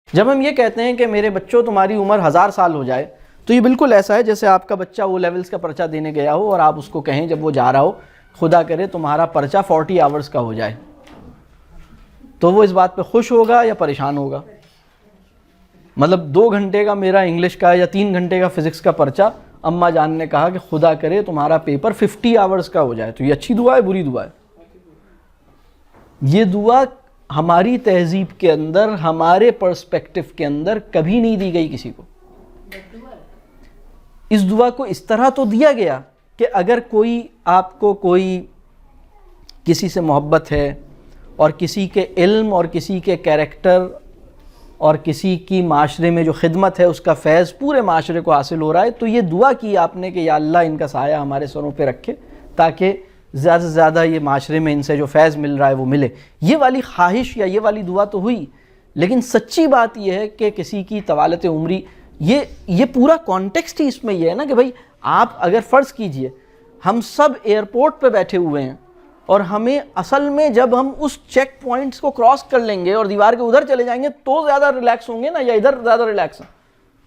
جب ہم یہ کہتے ہیں کہ میرے بچوں تمہاری عمر 1000 سال ہو جائے، تو یہ بالکل ایسا ہے جیسے آپ کا بچہ وہ لیولز کا پرچہ دینے گیا ہو اور آپ اس کو کہیں جب وہ جا رہا ہو خدا کرے تمہارا پرچہ 40 آورز کا ہو جائے، تو وہ اس بات پہ خوش ہوگا یا پریشان ہوگا؟ مطلب 2 گھنٹے کا میرا انگلش کا یا 3 گھنٹے کا فزکس کا پرچہ، اماں جان نے کہا کہ خدا کرے تمہارا پیپر 50 آورز کا ہو جائے، تو یہ اچھی دعا ہے بری دعا ہے؟ یہ دعا ہماری تہذیب کے اندر، ہمارے پرسپیکٹو کے اندر کبھی نہیں دی گئی کسی کو۔ اس دعا کو اس طرح تو دیا گیا کہ اگر کوئی آپ کو کوئی کسی سے محبت ہے اور کسی کے علم اور کسی کے کیریکٹر اور کسی کی معاشرے میں جو خدمت ہے اس کا فیض پورے معاشرے کو حاصل ہو رہا ہے، تو یہ دعا کی آپ نے کہ یا اللہ ان کا سایہ ہمارے سروں پہ رکھے تاکہ زیادہ سے زیادہ یہ معاشرے میں ان سے جو فیض مل رہا ہے وہ ملے۔ یہ والی خواہش یا یہ والی دعا تو ہوئی، لیکن سچی بات یہ ہے کہ کسی کی طوالت عمری، یہ پورا کانٹیکسٹ ہی اس میں یہ ہے نا کہ بھائی آپ اگر فرض کیجئے ہم سب ایئرپورٹ پہ بیٹھے ہوئے ہیں اور ہمیں اصل میں جب ہم اس چیک پوائنٹس کو کراس کر لیں گے اور دیوار کے ادھر چلے جائیں گے تو زیادہ ریلیکس ہوں گے نا، یا ادھر زیادہ ریلیکس ہیں؟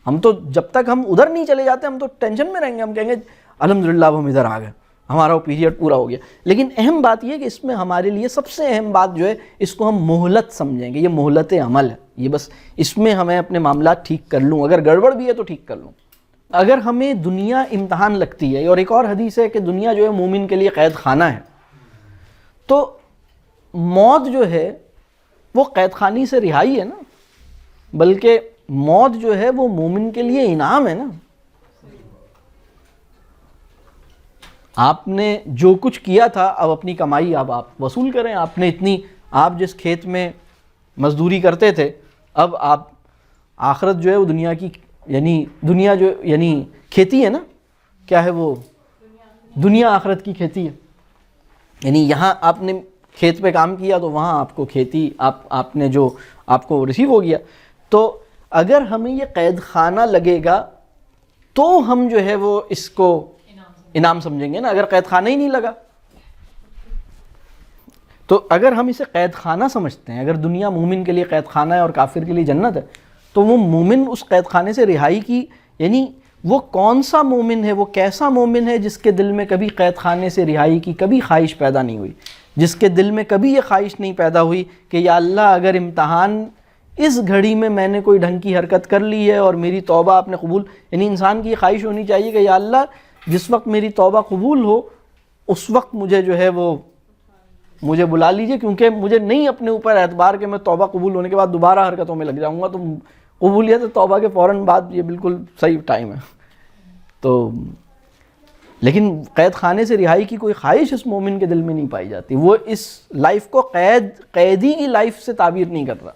ہم تو جب تک ہم ادھر نہیں چلے جاتے ہم تو ٹینشن میں رہیں گے، ہم کہیں گے الحمدللہ اب ہم ادھر آ گئے، ہمارا وہ پیریڈ پورا ہو گیا۔ لیکن اہم بات یہ کہ اس میں ہمارے لیے سب سے اہم بات جو ہے اس کو ہم مہلت سمجھیں گے، یہ مہلت عمل ہے، یہ بس اس میں ہمیں اپنے معاملات ٹھیک کر لوں، اگر گڑبڑ بھی ہے تو ٹھیک کر لوں۔ اگر ہمیں دنیا امتحان لگتی ہے، اور ایک اور حدیث ہے کہ دنیا جو ہے مومن کے لیے قید خانہ ہے، تو موت جو ہے وہ قید خانی سے رہائی ہے نا، بلکہ موت جو ہے وہ مومن کے لیے انعام ہے نا۔ آپ نے جو کچھ کیا تھا اب اپنی کمائی اب آپ وصول کریں، آپ نے اتنی، آپ جس کھیت میں مزدوری کرتے تھے اب آپ آخرت جو ہے وہ دنیا کی، یعنی دنیا جو یعنی کھیتی ہے نا، کیا ہے وہ دنیا آخرت کی کھیتی ہے، یعنی یہاں آپ نے کھیت پہ کام کیا تو وہاں آپ کو کھیتی آپ نے جو آپ کو ریسیو ہو گیا۔ تو اگر ہمیں یہ قید خانہ لگے گا تو ہم جو ہے وہ اس کو انعام سمجھیں گے نا، اگر قید خانہ ہی نہیں لگا تو اگر ہم اسے قید خانہ سمجھتے ہیں، اگر دنیا مومن کے لیے قید خانہ ہے اور کافر کے لیے جنت ہے، تو وہ مومن اس قید خانے سے رہائی کی، یعنی وہ کون سا مومن ہے، وہ کیسا مومن ہے جس کے دل میں کبھی قید خانے سے رہائی کی کبھی خواہش پیدا نہیں ہوئی، جس کے دل میں کبھی یہ خواہش نہیں پیدا ہوئی کہ یا اللہ اگر امتحان اس گھڑی میں نے کوئی ڈھنگ کی حرکت کر لی ہے اور میری توبہ آپ نے قبول، یعنی انسان کی یہ خواہش ہونی چاہیے کہ یا اللہ جس وقت میری توبہ قبول ہو اس وقت مجھے جو ہے وہ مجھے بلا لیجئے، کیونکہ مجھے نہیں اپنے اوپر اعتبار کہ میں توبہ قبول ہونے کے بعد دوبارہ حرکتوں میں لگ جاؤں گا، تو قبولیت توبہ کے فوراً بعد یہ بالکل صحیح ٹائم ہے۔ تو لیکن قید خانے سے رہائی کی کوئی خواہش اس مومن کے دل میں نہیں پائی جاتی، وہ اس لائف کو قیدی کی لائف سے تعبیر نہیں کر رہا۔